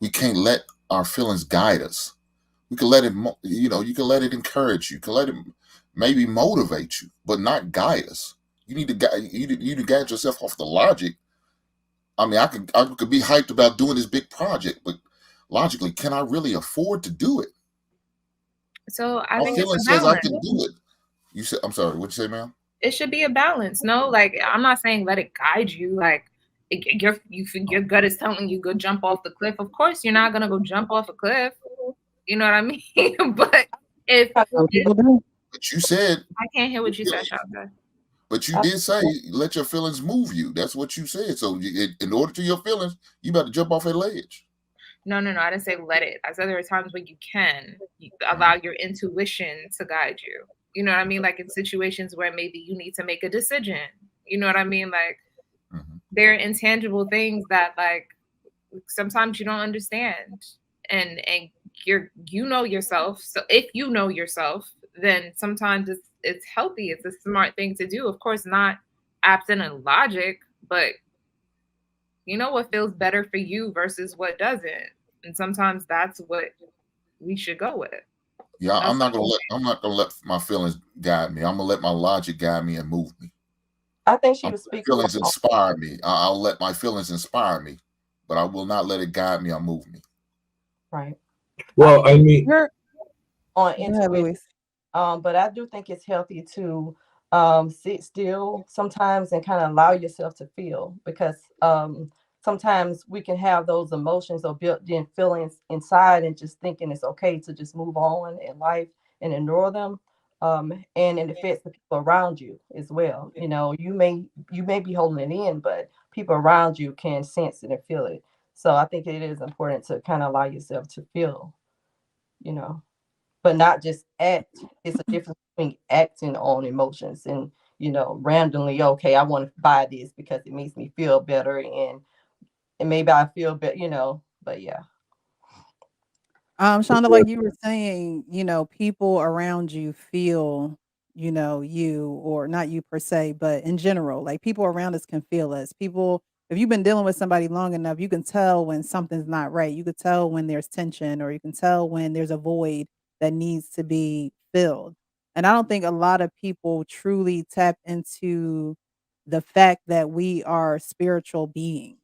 We can't let our feelings guide us. We can let it, you can let it encourage you. You can let it maybe motivate you, but not guide us. You need to guide you to guide yourself off the logic. I mean, I could be hyped about doing this big project, but logically, can I really afford to do it? So I My think it's feeling a says I balance. can do it. You said, I'm sorry, what'd you say, ma'am? It should be a balance. No, like I'm not saying let it guide you. Like your gut is telling you go jump off the cliff. Of course, you're not gonna go jump off a cliff. You know what I mean? But if Some if people do. But you said I can't hear your what you said, feelings. Shaka. But you I, did say let your feelings move you. That's what you said. So in order to your feelings, you better jump off a ledge. No. I didn't say let it. I said there are times when you allow Mhm. your intuition to guide you. You know what I mean? Like in situations where maybe you need to make a decision. You know what I mean? Like Mhm. there are intangible things that like sometimes you don't understand. And you know yourself. So if you know yourself, then sometimes it's healthy. It's a smart thing to do. Of course, not absent in logic, but you know what feels better for you versus what doesn't. And sometimes that's what we should go with. Yeah, That's I'm not gonna let my feelings guide me. I'm gonna let my logic guide me and move me. I think she I'm was speaking more feelings inspire me. I'll let my feelings inspire me, but I will not let it guide me or move me. right. I Well, I mean, you're on Go ahead, intuition. Luis. But I do think it's healthy to sit still sometimes and kind of allow yourself to feel because sometimes we can have those emotions or built-in feelings inside and just thinking it's okay to just move on in life and ignore them. And it affects the people around you as well. You know, you may be holding it in, but people around you can sense it and feel it. So I think it is important to kind of allow yourself to feel, you know, but not just act. It's a difference between acting on emotions and, randomly, okay, I want to buy this because it makes me feel better and maybe I feel better, but yeah. Shonda, like you were saying, people around you feel, you or not you per se, but in general, like people around us can feel us. People, if you've been dealing with somebody long enough, you can tell when something's not right. You could tell when there's tension, or you can tell when there's a void that needs to be filled. And I don't think a lot of people truly tap into the fact that we are spiritual beings.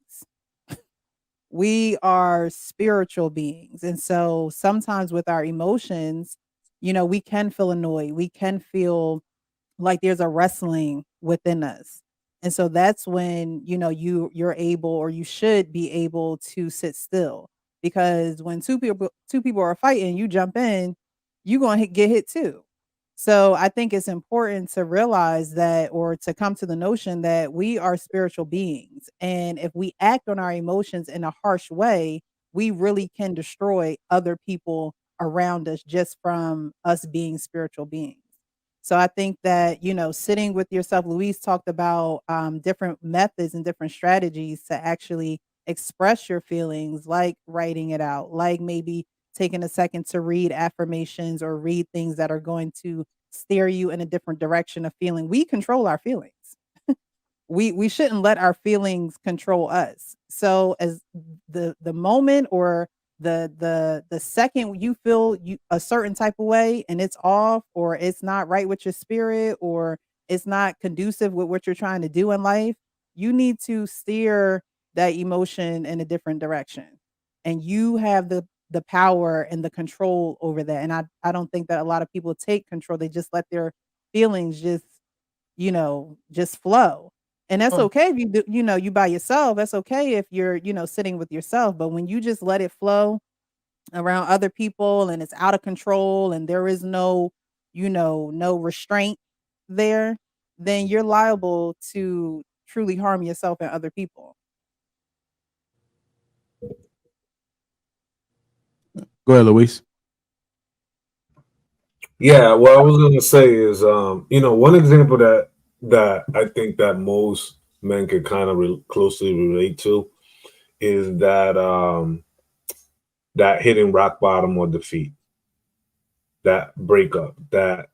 We are spiritual beings. And so sometimes with our emotions, we can feel annoyed. We can feel like there's a wrestling within us. And so that's when, you're able or you should be able to sit still. Because when two people are fighting, you jump in, you're going to get hit too. So I think it's important to realize that or to come to the notion that we are spiritual beings. And if we act on our emotions in a harsh way, we really can destroy other people around us just from us being spiritual beings. So I think that, sitting with yourself, Louise talked about different methods and different strategies to actually express your feelings, like writing it out, like maybe taking a second to read affirmations or read things that are going to steer you in a different direction of feeling. We control our feelings. We shouldn't let our feelings control us. So as the moment or the second you feel you a certain type of way and it's off or it's not right with your spirit or it's not conducive with what you're trying to do in life, you need to steer that emotion in a different direction. And you have the power and the control over that. And I don't think that a lot of people take control. They just let their feelings just flow. And that's Mm. okay if you do, you by yourself. That's okay if you're, sitting with yourself. But when you just let it flow around other people and it's out of control and there is no restraint there, then you're liable to truly harm yourself and other people. go ahead, Luis. Yeah, what I was gonna say is, one example that I think that most men can kind of closely relate to is that hitting rock bottom or defeat, that breakup, that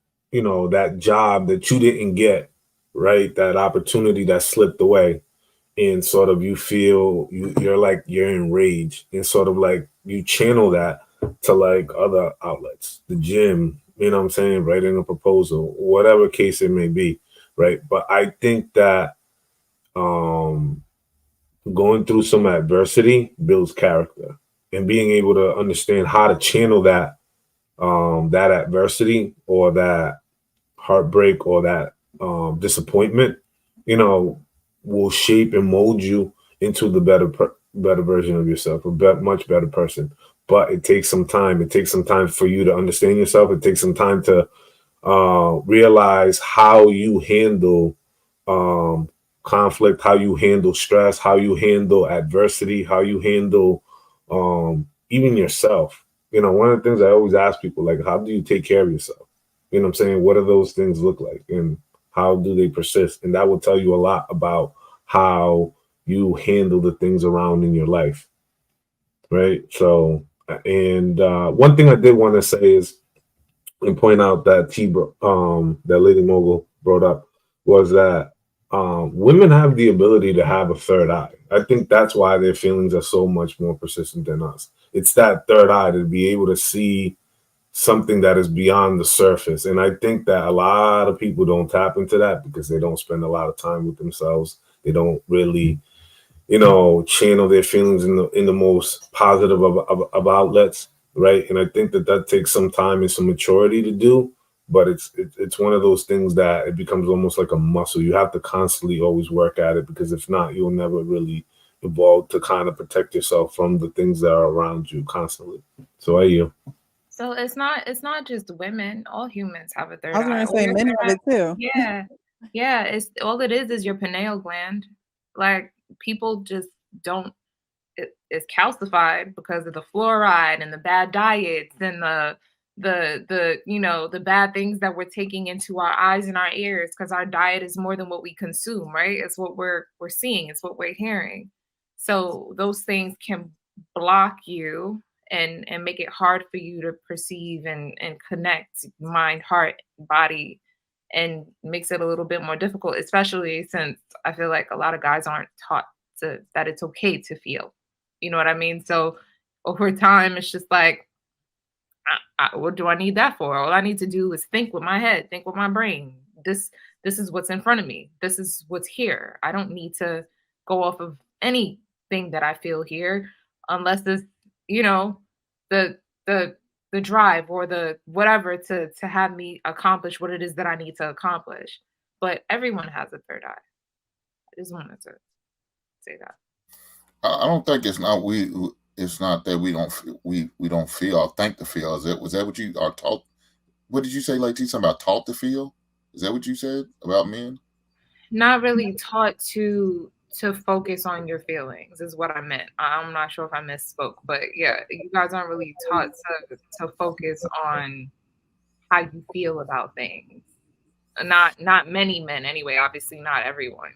job that you didn't get, right? That opportunity that slipped away, and sort of you feel you're like you're enraged, and sort of like you channel that to like other outlets, the gym, you know what I'm saying, writing a proposal, whatever case it may be, right? But I think that um going through some adversity builds character, and being able to understand how to channel that adversity or that heartbreak or that disappointment, you know, will shape and mold you into the better version of yourself, a much better person. But it takes some time. It takes some time for you to understand yourself. It takes some time to realize how you handle um, conflict, how you handle stress, how you handle adversity, how you handle even yourself. You know, one of the things I always ask people, like, how do you take care of yourself? You know what I'm saying? What do those things look like, and how do they persist? And that will tell you a lot about how you handle the things around in your life, right? So, and one thing I did want to say is, and point out that that Lady Mogul brought up, was that women have the ability to have a third eye. I think that's why their feelings are so much more persistent than us. It's that third eye to be able to see something that is beyond the surface. And I think that a lot of people don't tap into that because they don't spend a lot of time with themselves. They don't really, you know, channel their feelings in the most positive of outlets, right? And I think that that takes some time and some maturity to do. But it's one of those things that it becomes almost like a muscle. You have to constantly always work at it, because if not, you'll never really evolve to kind of protect yourself from the things that are around you constantly. So you. So it's not just women. All humans have a I third was eye. gonna All say your men third have eye, it too. yeah, yeah. It's all it is your pineal gland. Like people just don't. It's calcified because of the fluoride and the bad diets and the the bad things that we're taking into our eyes and our ears, because our diet is more than what we consume, right? It's what we're seeing, it's what we're hearing. So those things can block you and make it hard for you to perceive and connect mind, heart, body, and makes it a little bit more difficult, especially since I feel like a lot of guys aren't taught that it's okay to feel. You know what I mean? So over time, it's just like, what do I need that for? All I need to do is think with my head, think with my brain. This is what's in front of me. This is what's here. I don't need to go off of anything that I feel here, unless it's you know the the the drive or the whatever to have me accomplish what it is that I need to accomplish. But everyone has a third eye. I just wanted to say that. I don't think it's not we. It's not that we don't feel or think to feel. Is that was that what you are taught? What did you say, like something about taught to feel? Is that what you said about men? Not really taught to focus on your feelings is what I meant. I'm not sure if I misspoke, but yeah, you guys aren't really taught to focus on how you feel about things. Not many men anyway, obviously not everyone.